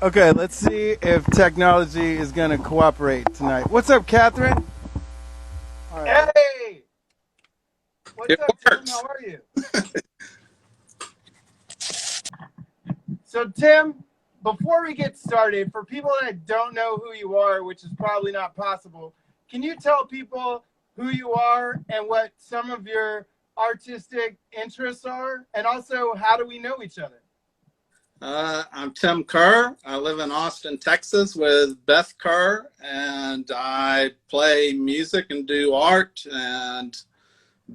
Okay, let's see if technology is going to cooperate tonight. What's up, Catherine? All right. Hey! What's It up, Tim? works. How are you? So, Tim, before we get started, for people that don't know who you are, which is probably not possible, can you tell people who you are and what some of your artistic interests are? And also, how do we know each other? I'm Tim Kerr. I live in Austin, Texas with Beth Kerr, and I play music and do art and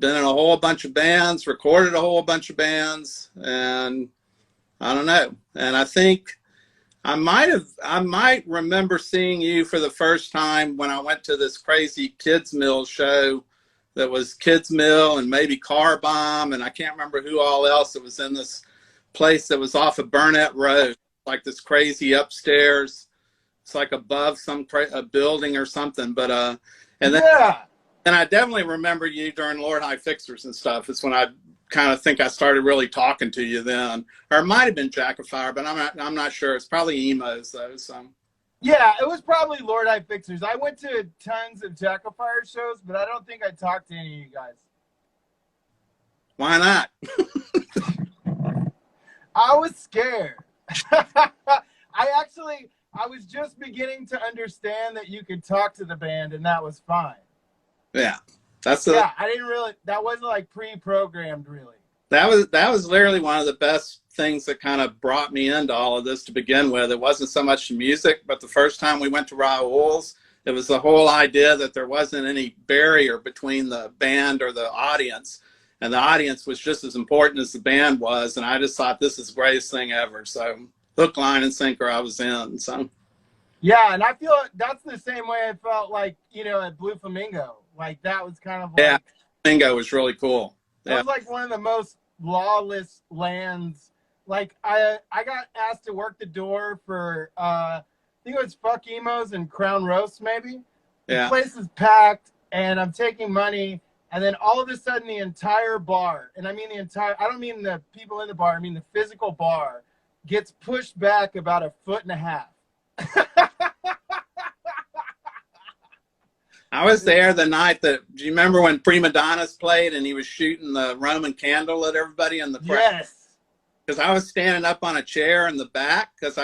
been in a whole bunch of bands, recorded a whole bunch of bands, and I don't know. And I think I might remember seeing you for the first time when I went to this crazy Kids Mill show that was Kids Mill and maybe Car Bomb, and I can't remember who all else. It was in this place that was off of Burnett Road, like this crazy upstairs. It's like above a building or something. But and then and I definitely remember you during Lord High Fixers and stuff. It's when I kind of think I started really talking to you then, or it might have been Jack of Fire, but I'm not sure. It's probably emos though. So yeah, it was probably Lord High Fixers. I went to tons of Jack of Fire shows, but I don't think I talked to any of you guys. Why not? I was scared. I was just beginning to understand that you could talk to the band, and that was fine. Yeah, I didn't really. That wasn't like pre-programmed, really. That was literally one of the best things that kind of brought me into all of this to begin with. It wasn't so much the music, but the first time we went to Raoul's, it was the whole idea that there wasn't any barrier between the band or the audience. And the audience was just as important as the band was. And I just thought, this is the greatest thing ever. So hook, line, and sinker, I was in. So yeah, and I feel that's the same way I felt like, at Blue Flamingo. Like that was kind of like, yeah, Flamingo was really cool. That was like one of the most lawless lands. Like I got asked to work the door for I think it was Fuck Emos and Crown Roast maybe. Yeah. The place is packed and I'm taking money. And then all of a sudden, the entire bar, and I mean I don't mean the people in the bar, I mean the physical bar, gets pushed back about 1.5 feet. I was there the night do you remember when Prima Donnas played and he was shooting the Roman candle at everybody in the crowd? Yes. Because I was standing up on a chair in the back because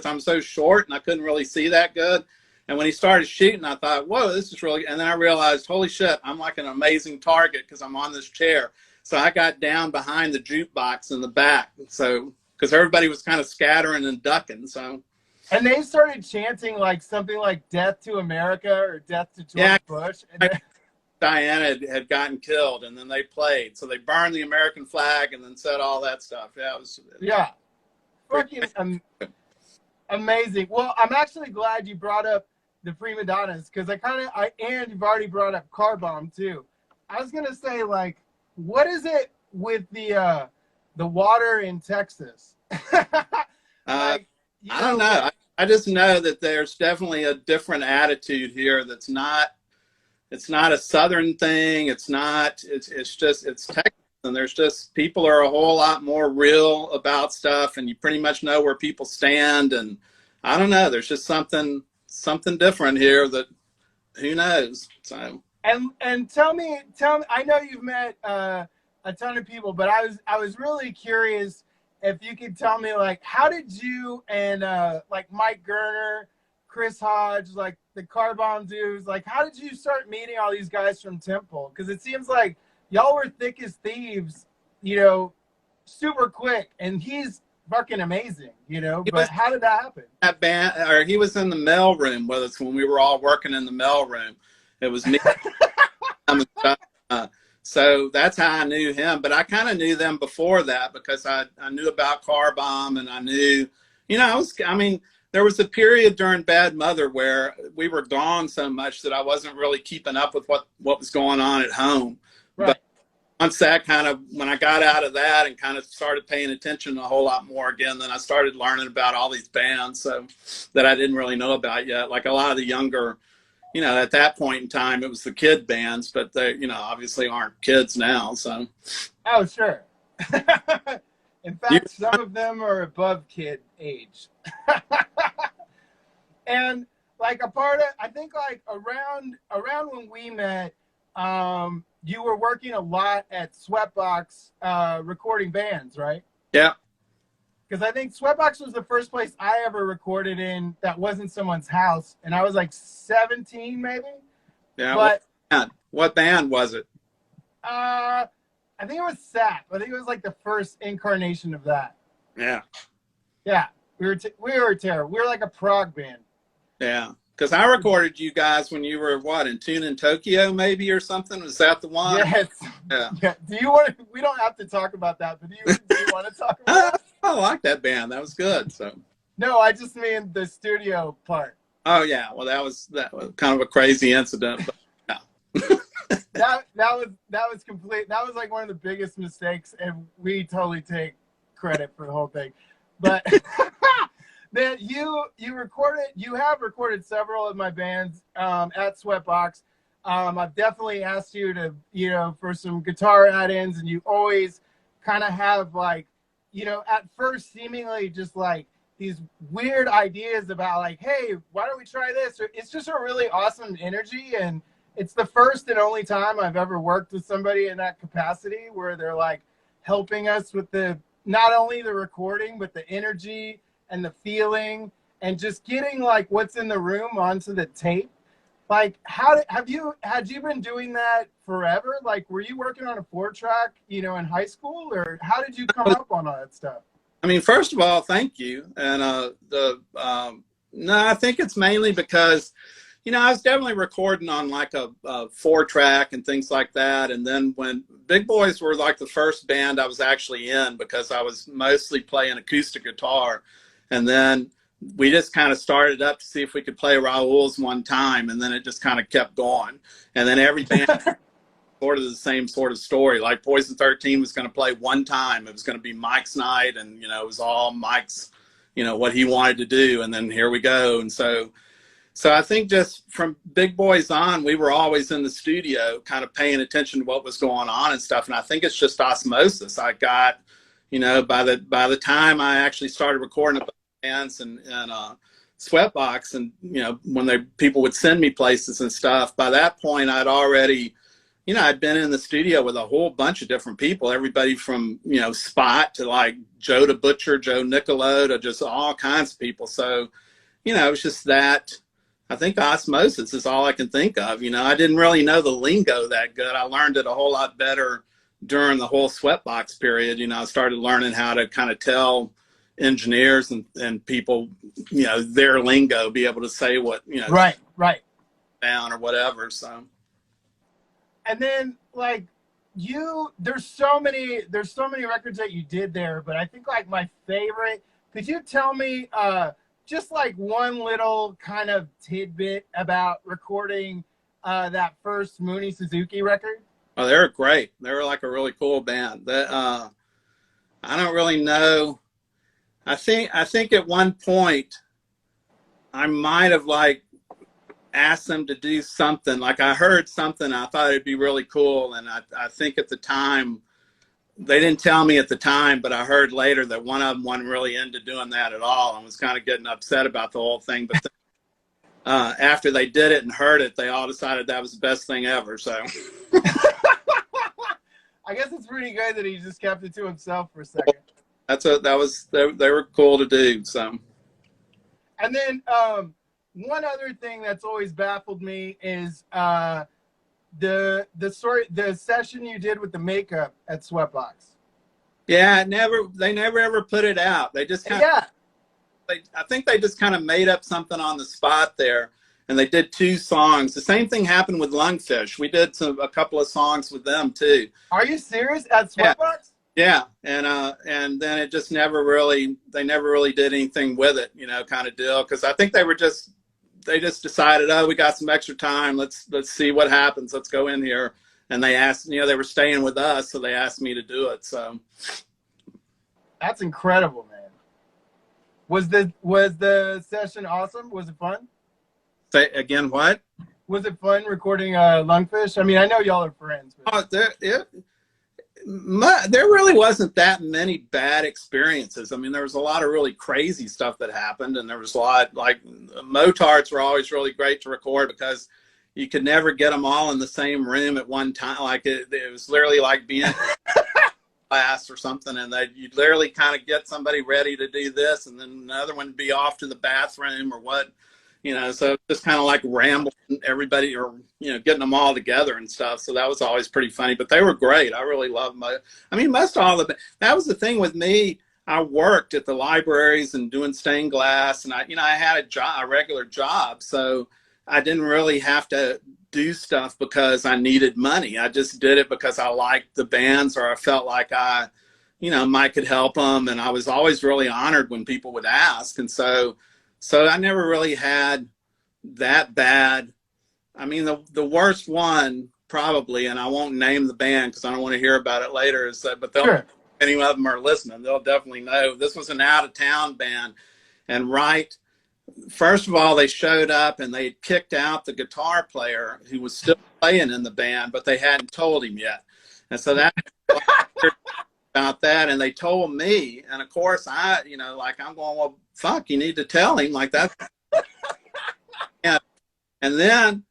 I'm so short and I couldn't really see that good. And when he started shooting, I thought, whoa, this is really, and then I realized, holy shit, I'm like an amazing target because I'm on this chair. So I got down behind the jukebox in the back. So, because everybody was kind of scattering and ducking. So, and they started chanting like something like "Death to America" or "Death to George Bush." And Diana had gotten killed, and then they played. So they burned the American flag and then said all that stuff. Yeah, it was. Yeah, fucking amazing. Well, I'm actually glad you brought up the Prima Donnas because and you've already brought up Car Bomb too. I was gonna say, like, what is it with the water in Texas? I don't know. I just know that there's definitely a different attitude here. It's not a Southern thing. It's Texas, and there's just people are a whole lot more real about stuff, and you pretty much know where people stand. And I don't know. There's just something different here that who knows. So and tell me, I know you've met a ton of people, but I was really curious if you could tell me, like, how did you and like Mike Gerner, Chris Hodge, like the Car Bomb dudes, like how did you start meeting all these guys from Temple? Because it seems like y'all were thick as thieves, super quick, and he's fucking amazing, but how did that happen? That band, or he was in the mail room with us when we were all working in the mail room. It was me. So that's how I knew him. But I kind of knew them before that because I knew about Car Bomb, and I knew, there was a period during Bad Mother where we were gone so much that I wasn't really keeping up with what was going on at home. Right. But once that when I got out of that and kind of started paying attention a whole lot more again, then I started learning about all these bands that I didn't really know about yet. Like a lot of the younger, at that point in time, it was the kid bands, but they, obviously aren't kids now. So. Oh, sure. In fact, some of them are above kid age. And like a part of, I think like around when we met, you were working a lot at Sweatbox, recording bands, right? Yeah. Because I think Sweatbox was the first place I ever recorded in that wasn't someone's house, and I was like 17 maybe. Yeah. But what band was it? I think it was SAP. I think it was like the first incarnation of that. Yeah. Yeah, we were terrible. We were like a prog band. Yeah. Because I recorded you guys when you were what, in Tune in Tokyo maybe or something? Was that the one? Yes. Yeah. Do you want to? We don't have to talk about that, but do you want to talk about it? I like that band. That was good. So. No, I just mean the studio part. Oh yeah. Well, that was kind of a crazy incident. But yeah. that was complete. That was like one of the biggest mistakes, and we totally take credit for the whole thing. But man, you have recorded several of my bands at Sweatbox. I've definitely asked you to, for some guitar add-ins, and you always kind of have like, at first seemingly just like these weird ideas about like, hey, why don't we try this? Or it's just a really awesome energy, and it's the first and only time I've ever worked with somebody in that capacity where they're like helping us with not only the recording, but the energy and the feeling and just getting like what's in the room onto the tape. Like, had you been doing that forever? Like, were you working on a 4-track, in high school, or how did you come up on all that stuff? I mean, first of all, thank you. And no, I think it's mainly because, I was definitely recording on like a 4-track and things like that. And then when Big Boys were like the first band I was actually in, because I was mostly playing acoustic guitar, and then we just kind of started up to see if we could play Raoul's one time, and then it just kind of kept going. And then every band sort of the same sort of story. Like Poison 13 was going to play one time. It was going to be Mike's night, and, it was all Mike's, what he wanted to do. And then here we go. And so I think just from Big Boys on, we were always in the studio kind of paying attention to what was going on and stuff. And I think it's just osmosis. I got, by the time I actually started recording bands and Sweatbox, and when people would send me places and stuff, by that point I'd already I'd been in the studio with a whole bunch of different people, everybody from Spot to like Joe the Butcher, Joe Nicolo, to just all kinds of people. So it was just that, I think osmosis is all I can think of. I didn't really know the lingo that good. I learned it a whole lot better during the whole Sweatbox period. I started learning how to kind of tell engineers and people, their lingo, be able to say what, right down or whatever. So, and then like there's so many records that you did there, but I think like my favorite, could you tell me just like one little kind of tidbit about recording that first Mooney Suzuki record? Oh, they were great. They were like a really cool band. That I don't really know. I think at one point I might have like asked them to do something. Like I heard something, I thought it'd be really cool, and I think at the time, they didn't tell me at the time, but I heard later that one of them wasn't really into doing that at all and was kind of getting upset about the whole thing. But after they did it and heard it, they all decided that was the best thing ever. So I guess it's pretty good that he just kept it to himself for a second. They were cool to do. So, and then one other thing that's always baffled me is the session you did with the makeup at Sweatbox. Yeah, they never ever put it out. They just kind of, I think they just kind of made up something on the spot there, and they did 2 songs. The same thing happened with Lungfish. We did a couple of songs with them too. Are you serious? At Sweatbox? Yeah, and then it just they never really did anything with it, kind of deal. Because I think they just decided, oh, we got some extra time. Let's see what happens. Let's go in here. And they asked, they were staying with us, so they asked me to do it. So that's incredible, man. Was the session awesome? Was it fun? Say again, what? Was it fun recording Lungfish? I mean, I know y'all are friends. But... There really wasn't that many bad experiences. I mean, there was a lot of really crazy stuff that happened, and there was a lot, like, motards were always really great to record because you could never get them all in the same room at one time. Like it was literally like being in class or something, and you'd literally kind of get somebody ready to do this, and then another one would be off to the bathroom or what. So just kind of like rambling everybody, or, getting them all together and stuff. So that was always pretty funny, but they were great. I really loved them. I mean, most all of it. That was the thing with me. I worked at the libraries and doing stained glass, and I had a regular job. So I didn't really have to do stuff because I needed money. I just did it because I liked the bands, or I felt like I might could help them. And I was always really honored when people would ask. And so I never really had that bad. I mean, the worst one probably, and I won't name the band because I don't want to hear about it later, is that, but sure. Any of them are listening, they'll definitely know. This was an out-of-town band. And first of all, they showed up and they kicked out the guitar player who was still playing in the band, but they hadn't told him yet. And so that about that, and they told me, and of course I, I'm going, well, fuck, you need to tell him like that. And then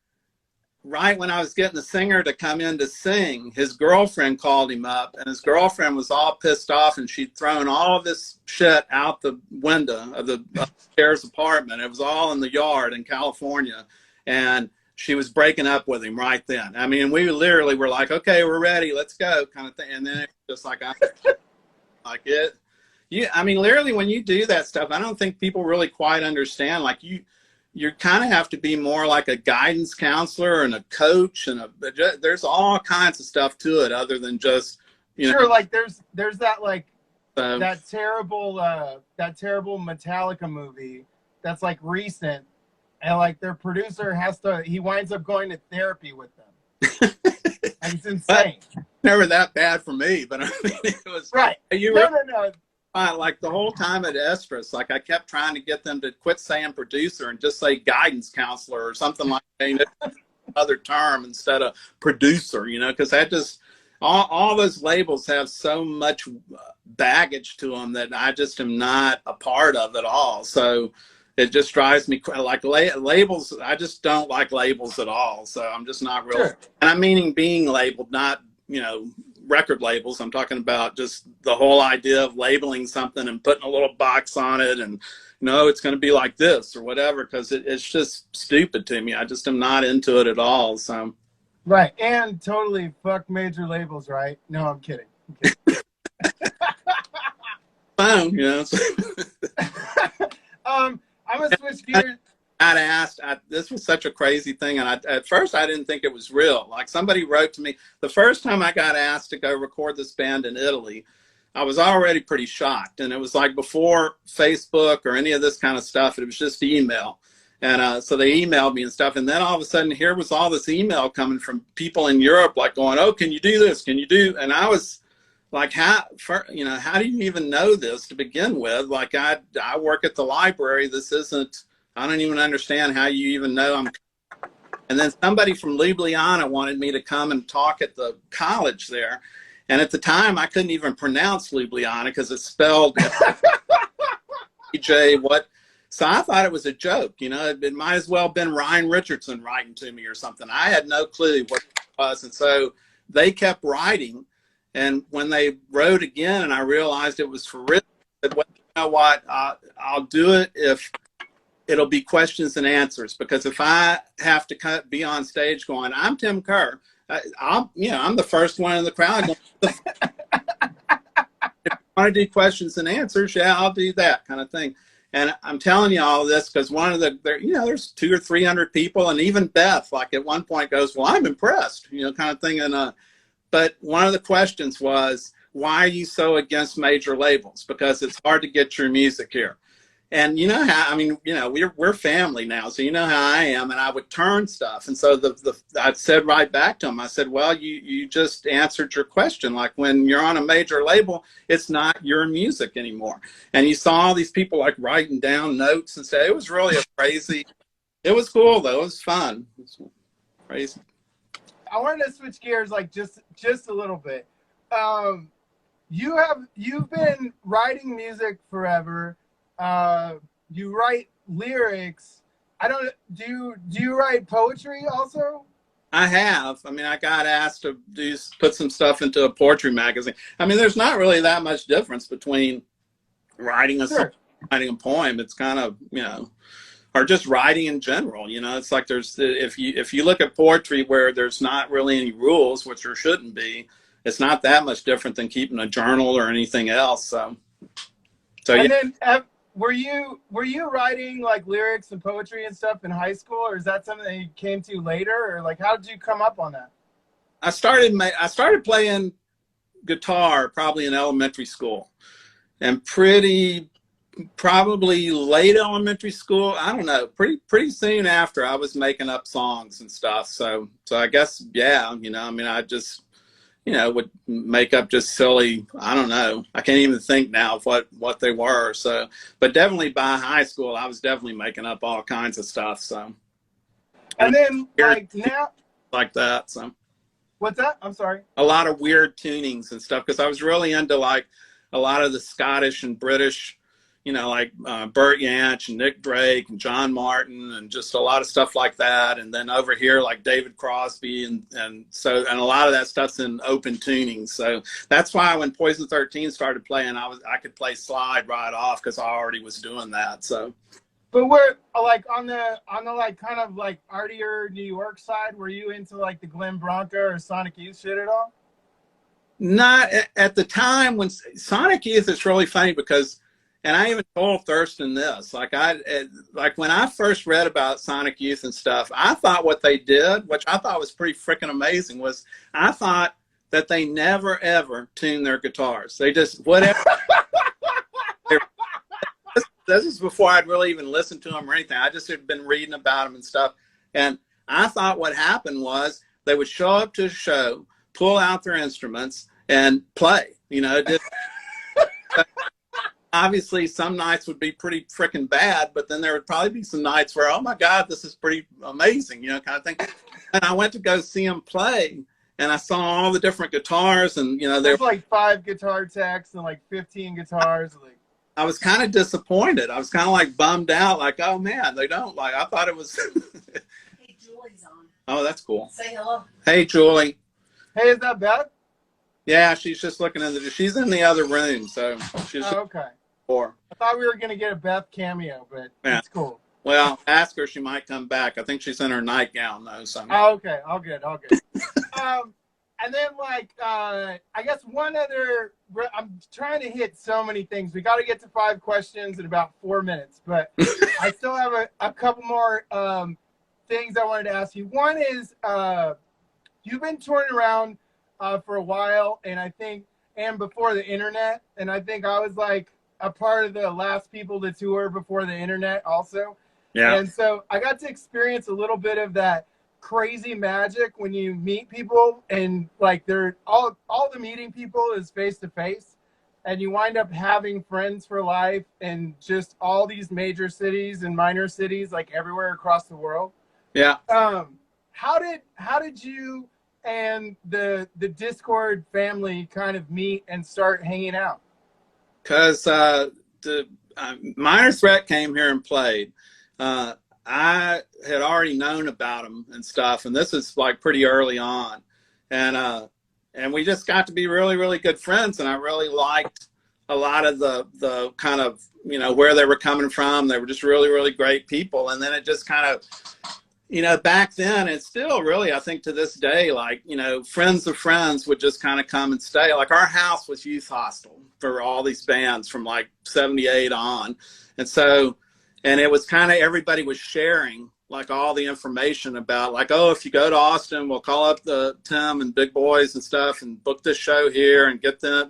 right when I was getting the singer to come in to sing, his girlfriend called him up, and his girlfriend was all pissed off, and she'd thrown all of this shit out the window of the upstairs apartment. It was all in the yard in California, and she was breaking up with him right then. I mean, we literally were like, okay, we're ready, let's go, kind of thing. And then it was just like it. I mean, literally, when you do that stuff, I don't think people really quite understand. Like you kind of have to be more like a guidance counselor and a coach, and there's all kinds of stuff to it other than just, Sure, like there's that like that terrible Metallica movie that's like recent, and like their producer he winds up going to therapy with them. Like, it's insane. Never that bad for me, but I mean, it was right. No. Like the whole time at Estrus, like I kept trying to get them to quit saying producer and just say guidance counselor or something like that, other term instead of producer, because that just, all those labels have so much baggage to them that I just am not a part of at all. So it just drives me like labels. I just don't like labels at all. So I'm just not really, sure. And I'm meaning being labeled, not, record labels. I'm talking about just the whole idea of labeling something and putting a little box on it and it's going to be like this or whatever, because it's just stupid to me. I just am not into it at all. So right, and totally fuck major labels, right? No, I'm kidding. Fine, I'm gonna switch gears. I'd asked, this was such a crazy thing, and at first I didn't think it was real. Like, somebody wrote to me, the first time I got asked to go record this band in Italy, I was already pretty shocked, and it was like before Facebook or any of this kind of stuff. It was just email, and so they emailed me and stuff, and then all of a sudden here was all this email coming from people in Europe, like going, oh, can you do this? Can you do? And I was like, how do you even know this to begin with? Like, I work at the library. This isn't, I don't even understand how you even know I'm. And then somebody from Ljubljana wanted me to come and talk at the college there. And at the time, I couldn't even pronounce Ljubljana because it's spelled DJ what. So I thought it was a joke. It might as well have been Ryan Richardson writing to me or something. I had no clue what it was. And so they kept writing. And when they wrote again and I realized it was for real, I said, well, you know what, I'll do it if it'll be questions and answers, because if I have to be on stage going, I'm Tim Kerr, I'm the first one in the crowd. If you want to do questions and answers, yeah, I'll do that kind of thing. And I'm telling you all this because one of there's 200 or 300 people, and even Beth, like at one point goes, well, I'm impressed, kind of thing. And but one of the questions was, why are you so against major labels? Because it's hard to get your music here. And you know how, I mean, we're family now, so you know how I am, and I would turn stuff. And so I said right back to him, I said, well, you just answered your question. Like, when you're on a major label, it's not your music anymore. And you saw all these people like writing down notes and say, it was really it was cool though. It was fun. It was crazy. I wanted to switch gears, like just a little bit. you've been writing music forever. You write lyrics. I don't do you write poetry also? I have. I mean, I got asked to put some stuff into a poetry magazine. I mean, there's not really that much difference between writing a song, Sure. writing a poem. It's kind of, or just writing in general. It's like if you look at poetry where there's not really any rules, which there shouldn't be, it's not that much different than keeping a journal or anything else. So And yeah. then were you writing like lyrics and poetry and stuff in high school, or is that something that you came to later, or like how did you come up on that? I started playing guitar probably in elementary school, and probably late elementary school. I don't know. Pretty soon after, I was making up songs and stuff. So I guess yeah. I mean, I just would make up just silly. I don't know. I can't even think now of what they were. So, but definitely by high school, I was definitely making up all kinds of stuff. So, And then like now, like that. So. what's that? I'm sorry. A lot of weird tunings and stuff because I was really into like a lot of the Scottish and British, like Burt Yanch and Nick Drake and John Martin and just a lot of stuff like that. And then over here like David Crosby and a lot of that stuff's in open tuning. So that's why when Poison 13 started playing, I could play slide right off because I already was doing that. So. But we're like on the like kind of like artier New York side. Were you into like the Glenn Branca or Sonic Youth shit at all? Not at the time when Sonic Youth is really funny because. And I even told Thurston this, like when I first read about Sonic Youth and stuff, I thought what they did, which I thought was pretty freaking amazing, was I thought that they never ever tuned their guitars. They just whatever. This is before I'd really even listened to them or anything. I just had been reading about them and stuff, and I thought what happened was they would show up to a show, pull out their instruments, and play. Obviously, some nights would be pretty freaking bad, but then there would probably be some nights where, oh my God, this is pretty amazing, kind of thing. And I went to go see them play, and I saw all the different guitars, and there's like 5 guitar techs and like 15 guitars. Like I was kind of disappointed. I was kind of like bummed out, like, oh man, they don't like. I thought it was. Hey, Julie's on. Oh, that's cool. Say hello. Hey, Julie. hey, is that Beth? Yeah, she's just looking she's in the other room, so she's. Oh, okay. Or. I thought we were gonna get a Beth cameo, but Yeah. it's cool. Well, ask her; she might come back. I think she's in her nightgown though. So. Oh, okay, all good. And then like I guess one other. I'm trying to hit so many things. We got to get to 5 questions in about 4 minutes, but I still have a couple more things I wanted to ask you. One is you've been touring around for a while, and before the internet, and I think I was like a part of the last people to tour before the internet also. Yeah. And so I got to experience a little bit of that crazy magic when you meet people, and like they're all the meeting people is face to face, and you wind up having friends for life in just all these major cities and minor cities, like everywhere across the world. Yeah. How did you and the Discord family kind of meet and start hanging out? Because the Minor Threat came here and played. I had already known about them and stuff, and this is like pretty early on, and we just got to be really, really good friends, and I really liked a lot of the kind of where they were coming from. They were just really, really great people, and then it just kind of. Back then, and still really, I think to this day, like, friends of friends would just kind of come and stay. Like our house was youth hostel for all these bands from like 78 on. And so, and it was kind of, everybody was sharing like all the information about like, oh, if you go to Austin, we'll call up the Tim and Big Boys and stuff and book this show here and get them,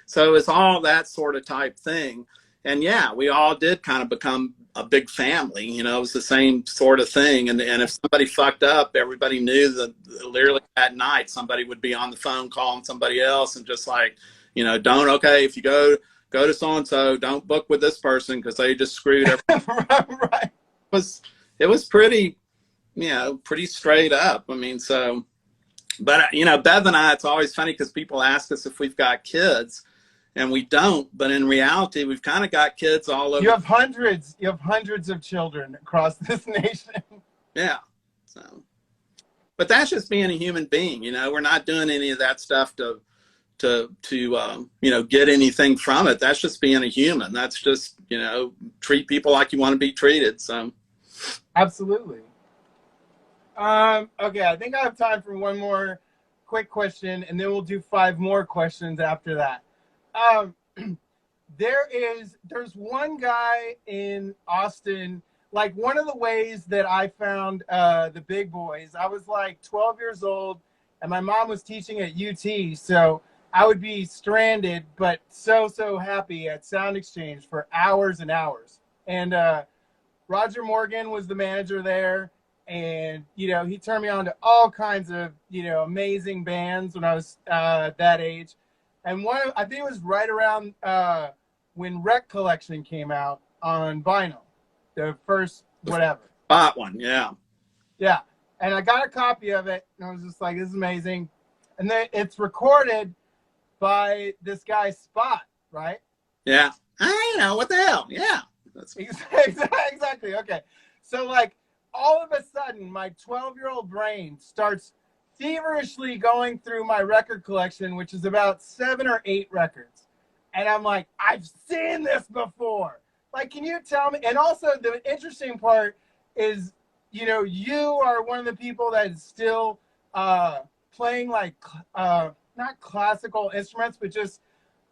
so it's all that sort of type thing. And yeah, we all did kind of become a big family, it was the same sort of thing. And if somebody fucked up, everybody knew that literally that night somebody would be on the phone calling somebody else and just like, if you go to so-and-so, don't book with this person because they just screwed everything. Right. It was pretty, pretty straight up. I mean, so, But, you know, Bev and I, it's always funny because people ask us if we've got kids, and we don't. But in reality, we've kind of got kids all over. You have hundreds. You have hundreds of children across this nation. Yeah. So, but that's just being a human being. You know, we're not doing any of that stuff to you know, get anything from it. That's just being a human. That's just, you know, treat people like you want to be treated. So, Absolutely. Okay, I think I have time for one more quick question, and then we'll do 5 more questions after that. There's one guy in Austin. Like, one of the ways that I found the big boys, I was like 12 years old, and my mom was teaching at UT, so I would be stranded, but so happy at Sound Exchange for hours and hours. And Roger Morgan was the manager there, and, you know, he turned me on to all kinds of, you know, amazing bands when I was that age. And I think it was right around when Rec Collection came out on vinyl, the first whatever. Spot one, yeah. Yeah, and I got a copy of it, and I was just like, this is amazing. And then it's recorded by this guy Spot, right? Yeah. I know, what the hell? Yeah. That's Exactly. Okay. So, like, all of a sudden, my 12-year-old brain starts feverishly going through my record collection, which is about 7 or 8 records. And I'm like, I've seen this before. Like, can you tell me? And also, the interesting part is, you know, you are one of the people that is still playing, like, not classical instruments, but just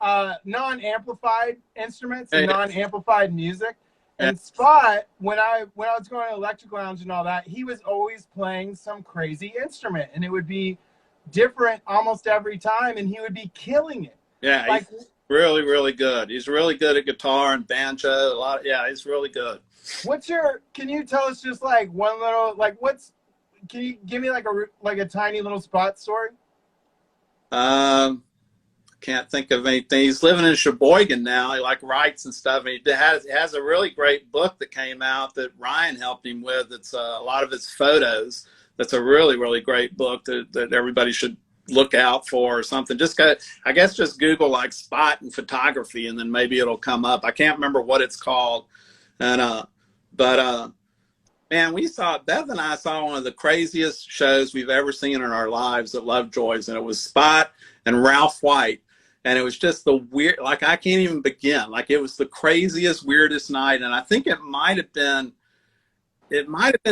non-amplified instruments and non-amplified music. And Spot, when I was going to Electric Lounge and all that, he was always playing some crazy instrument, and it would be different almost every time, and he would be killing it. Yeah, like, he's really good. He's really good at guitar and banjo. Yeah, he's really good. Can you tell us just like one little, like, can you give me like a tiny little Spot story? Can't think of anything. He's living in Sheboygan now. He like writes and stuff. And he has a really great book that came out that Ryan helped him with. It's a lot of his photos. That's a really great book that everybody should look out for or something. I guess just Google like Spot and photography, and then maybe it'll come up. I can't remember what it's called. And man, Bev and I saw one of the craziest shows we've ever seen in our lives at Lovejoy's, and it was Spot and Ralph White. And it was just the weird, like, I can't even begin. Like, it was the craziest, weirdest night. And I think it might have been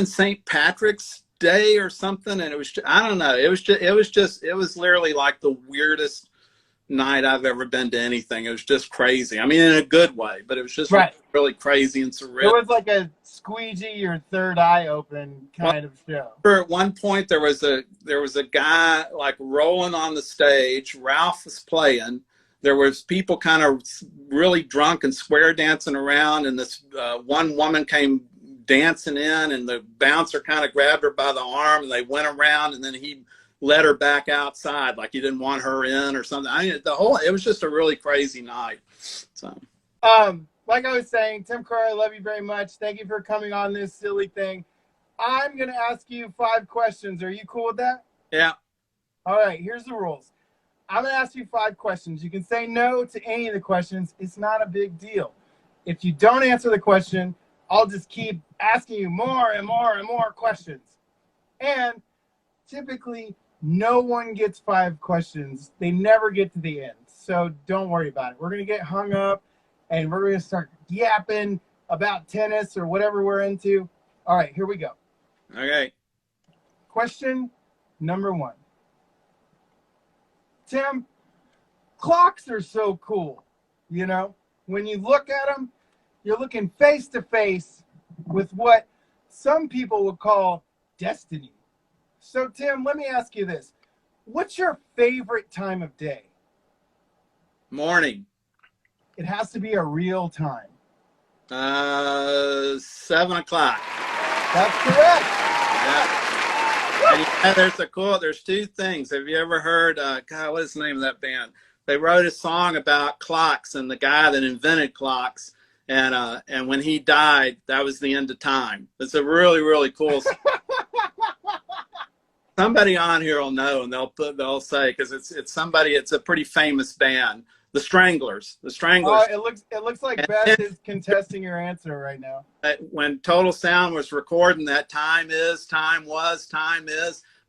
St. Patrick's Day or something. And it was, I don't know. It was literally like the weirdest night I've ever been to anything. It was just crazy. I mean, in a good way, but it was just really crazy and surreal. It was like a squeegee your third eye open kind of show. At one point, there was a guy like rolling on the stage. Ralph was playing. There was people kind of really drunk and square dancing around, and this one woman came dancing in, and the bouncer kind of grabbed her by the arm, and they went around, and then he let her back outside, like he didn't want her in or something. It was just a really crazy night. So, like I was saying, Tim Kerr, I love you very much. Thank you for coming on this silly thing. I'm going to ask you 5 questions. Are you cool with that? Yeah. All right, here's the rules. I'm going to ask you 5 questions. You can say no to any of the questions. It's not a big deal. If you don't answer the question, I'll just keep asking you more and more and more questions. And typically, no one gets 5 questions. They never get to the end. So don't worry about it. We're going to get hung up, and we're going to start yapping about tennis or whatever we're into. All right, here we go. Okay. Question number 1. Tim, clocks are so cool. You know, when you look at them, you're looking face to face with what some people would call destiny. So, Tim, let me ask you this. What's your favorite time of day? Morning. It has to be a real time. 7 o'clock. That's correct. Yeah. And there's 2 things. Have you ever heard, God, what is the name of that band? They wrote a song about clocks and the guy that invented clocks. And when he died, that was the end of time. It's a really cool song. somebody on here will know, and they'll say, because it's a pretty famous band, the Stranglers. The Stranglers. Oh, it looks like Beth is contesting your answer right now. When Total Sound was recording that time is,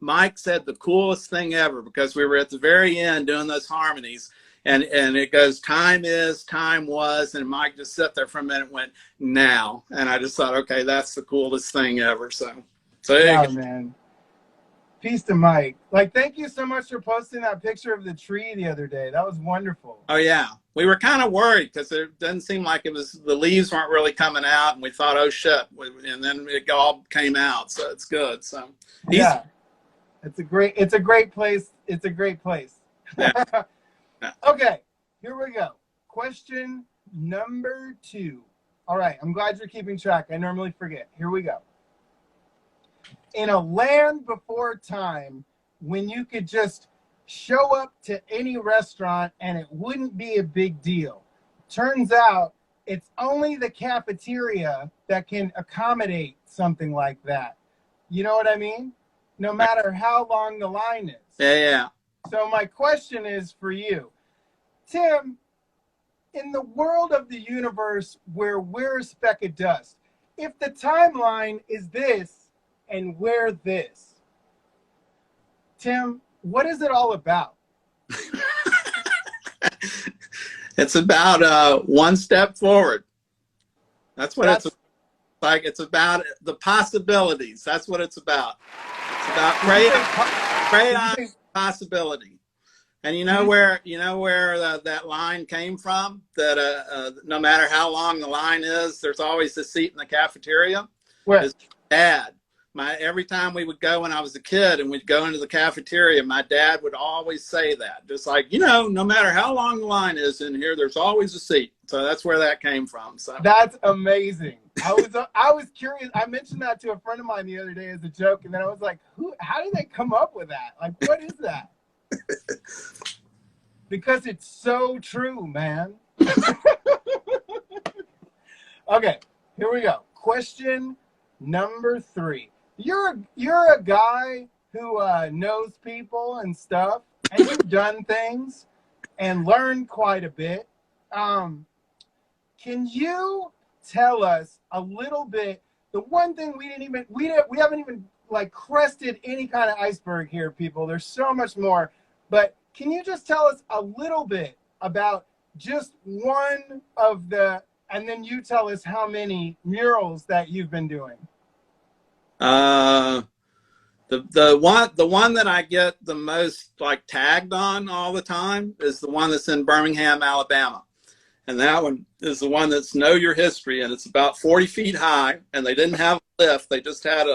Mike said the coolest thing ever, because we were at the very end doing those harmonies, and it goes, time is, time was, and Mike just sat there for a minute and went, now. And I just thought, okay, that's the coolest thing ever. So yeah, man. Peace to Mike. Like, thank you so much for posting that picture of the tree the other day. That was wonderful. Oh yeah, we were kind of worried because it didn't seem like the leaves weren't really coming out, and we thought, oh shit, and then it all came out, so it's good. So yeah, it's a great place. It's a great place. Yeah. Yeah. Okay, here we go. Question number 2. All right, I'm glad you're keeping track. I normally forget. Here we go. In a land before time, when you could just show up to any restaurant and it wouldn't be a big deal. Turns out it's only the cafeteria that can accommodate something like that. You know what I mean? No matter how long the line is. Yeah. So my question is for you, Tim, in the world of the universe where we're a speck of dust, if the timeline is this and we're this, Tim, what is it all about? It's about one step forward. That's what it's like. It's about the possibilities. That's what it's about. It's about creating possibility. And you know where that line came from? That no matter how long the line is, there's always a seat in the cafeteria. Where? His dad. Every time we would go when I was a kid and we'd go into the cafeteria, my dad would always say that. Just like, no matter how long the line is in here, there's always a seat. So that's where that came from. So that's amazing. I was curious. I mentioned that to a friend of mine the other day as a joke, and then I was like, how did they come up with that? Like, what is that? Because it's so true, man. Okay, here we go. Question number 3. You're a guy who knows people and stuff, and you've done things and learned quite a bit. Can you tell us a little bit? The one thing we haven't even like crested any kind of iceberg here, people. There's so much more, but can you just tell us a little bit about just one of the, and then you tell us how many murals that you've been doing? The one that I get the most like tagged on all the time is the one that's in Birmingham, Alabama. And that one is the one that's Know Your History, and it's about 40 feet high, and they didn't have a lift. They just had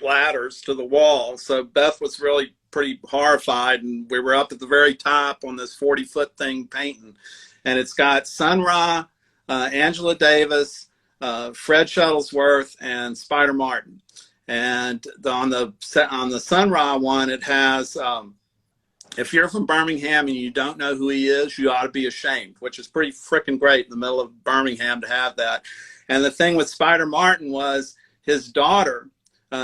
ladders to the wall. So Beth was really pretty horrified, and we were up at the very top on this 40-foot thing painting. And it's got Sun Ra, Angela Davis, Fred Shuttlesworth, and Spider Martin. And on the Sun Ra one, it has, if you're from Birmingham and you don't know who he is, you ought to be ashamed, which is pretty freaking great in the middle of Birmingham to have that. And the thing with Spider Martin was his daughter,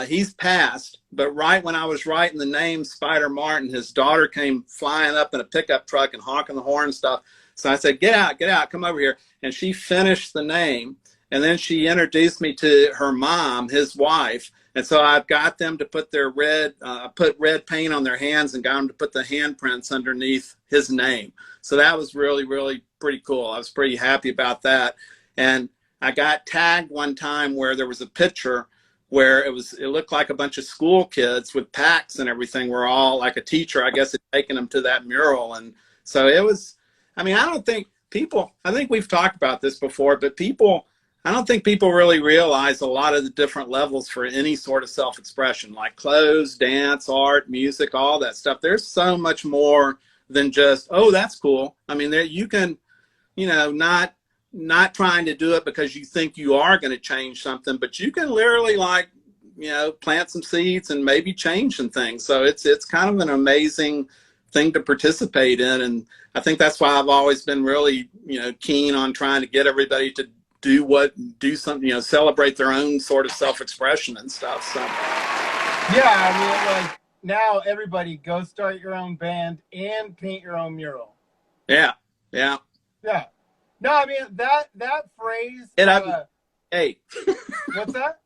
he's passed, but right when I was writing the name Spider Martin, his daughter came flying up in a pickup truck and honking the horn and stuff. So I said, get out, come over here. And she finished the name. And then she introduced me to her mom, his wife. And so I've got them to put their put red paint on their hands and got them to put the handprints underneath his name. So that was really, really pretty cool. I was pretty happy about that. And I got tagged one time where there was a picture where it looked like a bunch of school kids with packs and everything were all like a teacher, I guess, had taken them to that mural. And so it was, I mean, I think we've talked about this before, but I don't think people really realize a lot of the different levels for any sort of self-expression, like clothes, dance, art, music, all that stuff. There's so much more than just, oh, that's cool. I mean, you can, not trying to do it because you think you are going to change something, but you can literally plant some seeds and maybe change some things. So it's kind of an amazing thing to participate in. And I think that's why I've always been really, keen on trying to get everybody to do something, celebrate their own sort of self-expression and stuff. So yeah, I mean, like, now everybody go start your own band and paint your own mural. Yeah, yeah. Yeah. No, I mean that phrase. Get up and skate. What's that?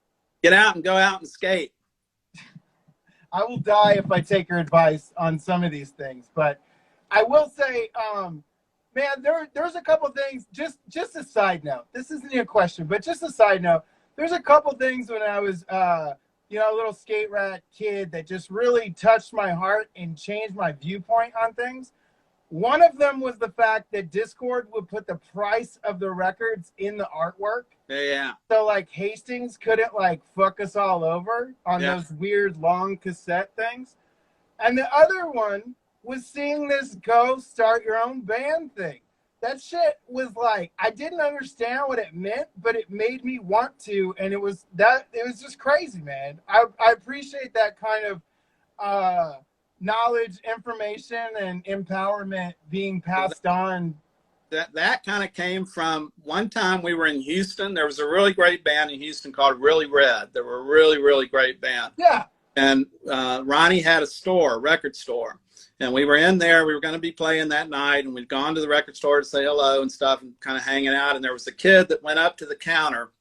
Get out and go out and skate. I will die if I take your advice on some of these things, but I will say, man, there's a couple things. Just a side note. This isn't a question, but just a side note. There's a couple things when I was, a little skate rat kid that just really touched my heart and changed my viewpoint on things. One of them was the fact that Discord would put the price of the records in the artwork. Yeah. So like Hastings couldn't like fuck us all over on those weird long cassette things. And the other one was seeing this go start your own band thing. That shit was like, I didn't understand what it meant, but it made me want to. And it was just crazy, man. I appreciate that kind of knowledge, information, and empowerment being passed on. That kind of came from one time we were in Houston. There was a really great band in Houston called Really Red. They were a really, really great band. Yeah. And Ronnie had a record store. And we were in there. We were going to be playing that night. And we'd gone to the record store to say hello and stuff and kind of hanging out. And there was a kid that went up to the counter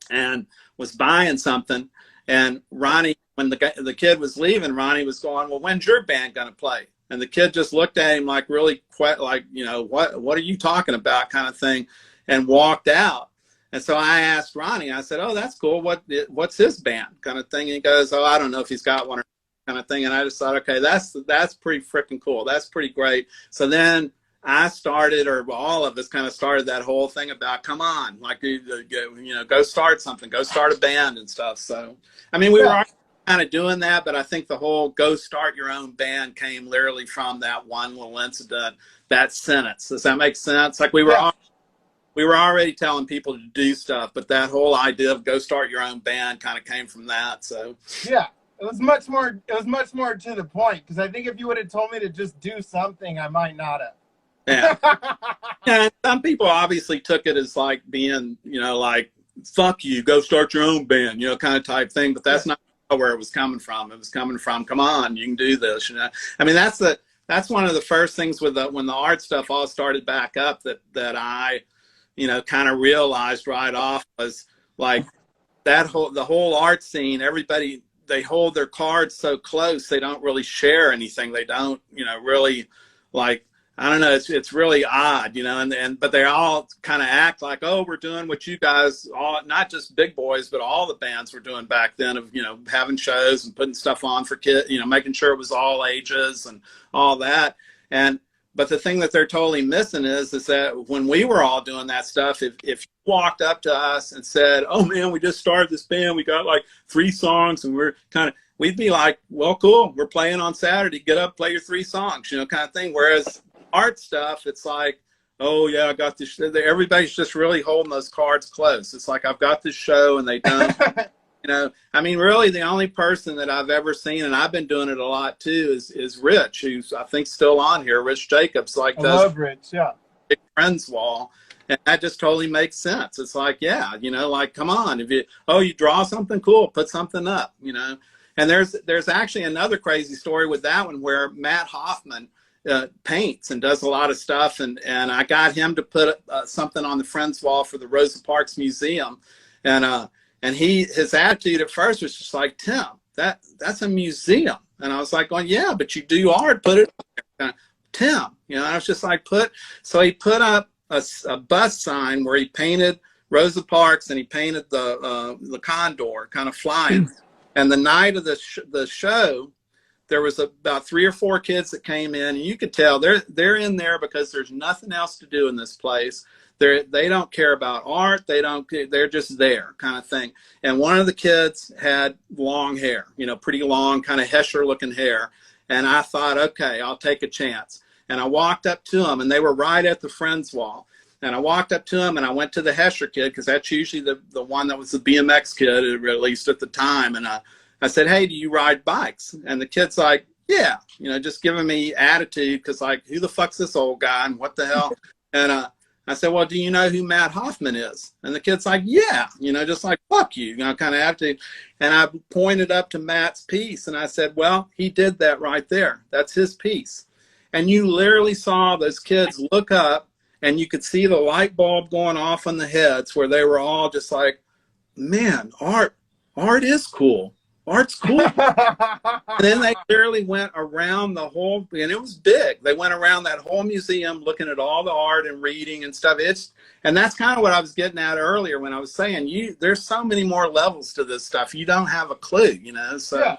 and was buying something. And Ronnie, when the kid was leaving, Ronnie was going, well, when's your band going to play? And the kid just looked at him like really like, what are you talking about kind of thing, and walked out. And so I asked Ronnie, I said, oh, that's cool. What's his band kind of thing? And he goes, oh, I don't know if he's got one or kind of thing. And I just thought, okay, that's pretty freaking cool. That's pretty great. So then I started, or all of us kind of started that whole thing about, come on, like, go start something, go start a band and stuff. So, I mean, we were already kind of doing that, but I think the whole go start your own band came literally from that one little incident, that sentence. Does that make sense? Like we were already telling people to do stuff, but that whole idea of go start your own band kind of came from that. So yeah, it was much more to the point, because I think if you would have told me to just do something, I might not have. Yeah. And some people obviously took it as like being, like, fuck you, go start your own band, kind of type thing. But that's not where it was coming from. It was coming from, come on, you can do this. I mean, that's one of the first things when the art stuff all started back up that I, kind of realized right off was like the whole art scene, everybody, they hold their cards so close, they don't really share anything. They don't, really, like, I don't know, it's really odd, but they all kind of act like, oh, we're doing what you guys, all, not just Big Boys, but all the bands were doing back then of, having shows and putting stuff on for kids, making sure it was all ages and all that. But the thing that they're totally missing is that when we were all doing that stuff, if you walked up to us and said, oh man, we just started this band, we got like 3 songs and we'd be like, well, cool, we're playing on Saturday, get up, play your 3 songs, kind of thing. Whereas art stuff, it's like, oh yeah, I got this. Everybody's just really holding those cards close. It's like, I've got this show, and they don't. I mean, really, the only person that I've ever seen, and I've been doing it a lot too, is Rich, who's I think still on here. Rich Jacobs, like, does love Rich, yeah. Big Friends Wall, and that just totally makes sense. It's like, yeah, like, come on, if you draw something cool, put something up, And there's actually another crazy story with that one where Matt Hoffman paints and does a lot of stuff, and I got him to put something on the Friends Wall for the Rosa Parks Museum, and his attitude at first was just like, Tim, that's a museum, and I was like, going, yeah, but you do art, put it up. Tim, I was just like, so he put up a bus sign where he painted Rosa Parks and he painted the condor kind of flying, and the night of the show, there was about 3 or 4 kids that came in, and you could tell they're in there because there's nothing else to do in this place. They don't care about art. They're just there kind of thing. And one of the kids had long hair, pretty long, kind of Hesher looking hair. And I thought, okay, I'll take a chance. And I walked up to him, and they were right at the Friends Wall. And I walked up to him, and I went to the Hesher kid, because that's usually the one that was the BMX kid, at least at the time. And I said, hey, do you ride bikes? And the kid's like, yeah, just giving me attitude, because like, who the fuck's this old guy and what the hell? And I said, well, do you know who Matt Hoffman is? And the kid's like, yeah, you know, just like, fuck you, you know, kind of have to. And I pointed up to Matt's piece and I said, well, he did that right there. That's his piece. And you literally saw those kids look up and you could see the light bulb going off on the heads where they were all just like, man, art is cool. Art's cool. And then they literally went around the whole, and it was big. They went around that whole museum looking at all the art and reading and stuff. And that's kind of what I was getting at earlier when I was saying, there's so many more levels to this stuff. You don't have a clue, you know. So. Yeah.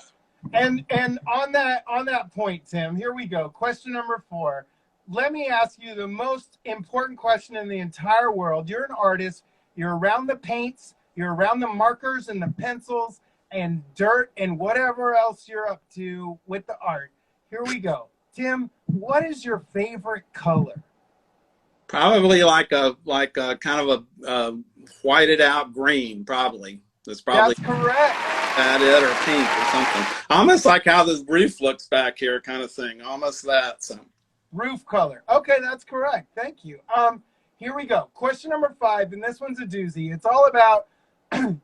And on that point, Tim, here we go. Question number 4. Let me ask you the most important question in the entire world. You're an artist. You're around the paints. You're around the markers and the pencils and dirt and whatever else you're up to with the art. Here we go. Tim, what is your favorite color? Probably like a kind of a whited out green, probably. That's probably correct. That it, or pink or something. Almost like how this roof looks back here kind of thing. Almost that. So. Roof color. Okay, that's correct. Thank you. Here we go. Question number 5, and this one's a doozy. It's all about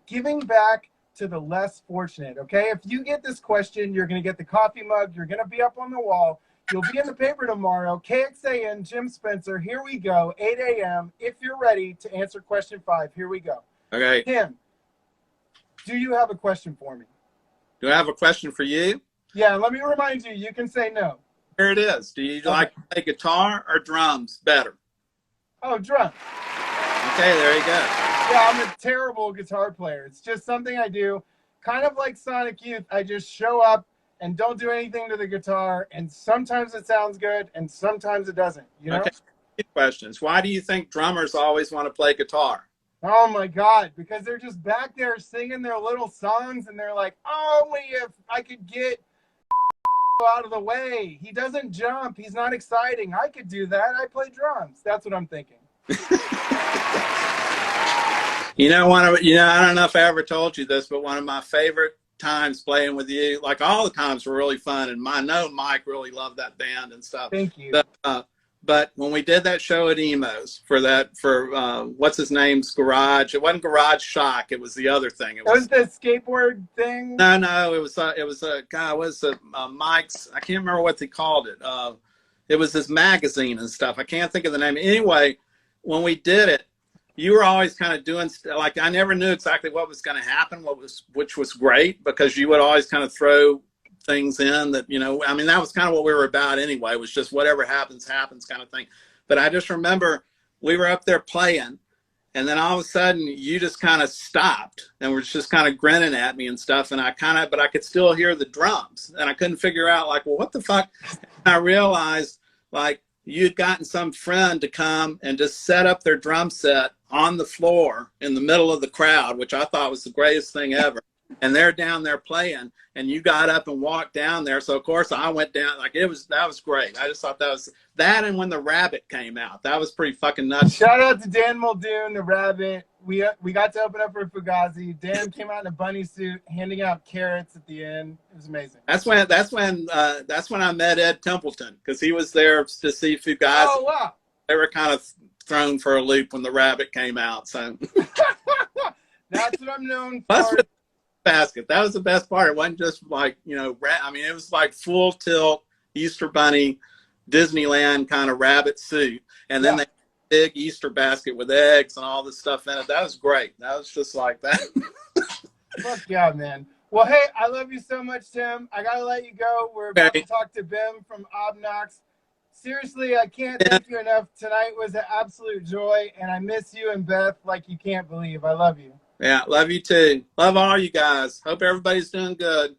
giving back to the less fortunate, okay? If you get this question, you're going to get the coffee mug. You're going to be up on the wall. You'll be in the paper tomorrow. KXAN, Jim Spencer. Here we go. 8 a.m. If you're ready to answer question 5, here we go. Okay. Tim, do you have a question for me? Do I have a question for you? Yeah, let me remind you. You can say no. Here it is. Do you like to play guitar or drums better? Oh, drums. Okay, there you go. Yeah, I'm a terrible guitar player. It's just something I do. Kind of like Sonic Youth. I just show up and don't do anything to the guitar. And sometimes it sounds good and sometimes it doesn't. You know? Okay. Questions. Why do you think drummers always want to play guitar? Oh my God, because they're just back there singing their little songs and they're like, only if I could get out of the way. He doesn't jump. He's not exciting. I could do that. I play drums. That's what I'm thinking. You know, I don't know if I ever told you this, but one of my favorite times playing with you, like all the times were really fun, and I know Mike really loved that band and stuff. Thank you. But when we did that show at Emo's for what's his name's garage, it wasn't Garage Shock, it was the other thing. It was the skateboard thing. No, it was a guy. Was Mike's? I can't remember what they called it. It was this magazine and stuff. I can't think of the name. Anyway, when we did it, you were always kind of doing, like, I never knew exactly what was going to happen, which was great, because you would always kind of throw things in that, you know, I mean, that was kind of what we were about anyway, was just whatever happens kind of thing. But I just remember we were up there playing, and then all of a sudden you just kind of stopped and were just kind of grinning at me and stuff. And but I could still hear the drums, and I couldn't figure out, like, well, what the fuck? And I realized, like, you'd gotten some friend to come and just set up their drum set on the floor in the middle of the crowd, which I thought was the greatest thing ever. And they're down there playing, and you got up and walked down there. So of course I went down, like, that was great. I just thought that was that. And when the rabbit came out, that was pretty fucking nuts. Shout out to Dan Muldoon, the rabbit. We got to open up for Fugazi. Dan came out in a bunny suit, handing out carrots at the end. It was amazing. That's when I met Ed Templeton, because he was there to see Fugazi. Oh wow! They were kind of thrown for a loop when the rabbit came out. So that's what I'm known for. That's basket. That was the best part. It wasn't just like, you know, I mean, it was like full tilt Easter bunny, Disneyland kind of rabbit suit, and then they big Easter basket with eggs and all this stuff in it. That was great. That was just like that. Fuck yeah, man. Well, hey, I love you so much, Tim. I gotta let you go. We're about to talk to Bim from Obnox. Seriously, I can't thank you enough. Tonight was an absolute joy, and I miss you and Beth like you can't believe. I love you. Yeah, love you too. Love all you guys. Hope everybody's doing good.